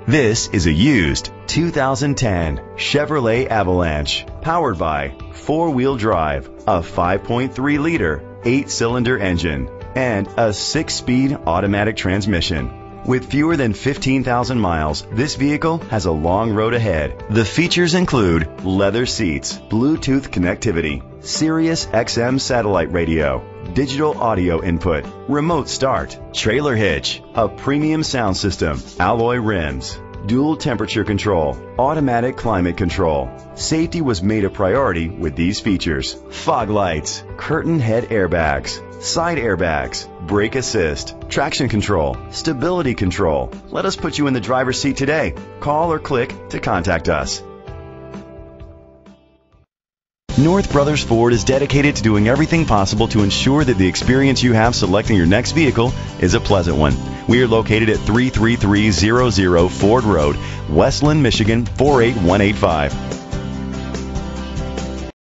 This is a used 2010 Chevrolet Avalanche, powered by four-wheel drive, a 5.3-liter, 8-cylinder engine, and a 6-speed automatic transmission. With fewer than 15,000 miles, this vehicle has a long road ahead. The features include leather seats, Bluetooth connectivity, Sirius XM satellite radio, digital audio input, remote start, trailer hitch, a premium sound system, alloy rims, dual temperature control, automatic climate control. Safety was made a priority with these features: fog lights, curtain head airbags, side airbags, brake assist, traction control, stability control. Let us put you in the driver's seat today. Call or click to contact us. North Brothers Ford is dedicated to doing everything possible to ensure that the experience you have selecting your next vehicle is a pleasant one. We are located at 33300 Ford Road, Westland, Michigan 48185.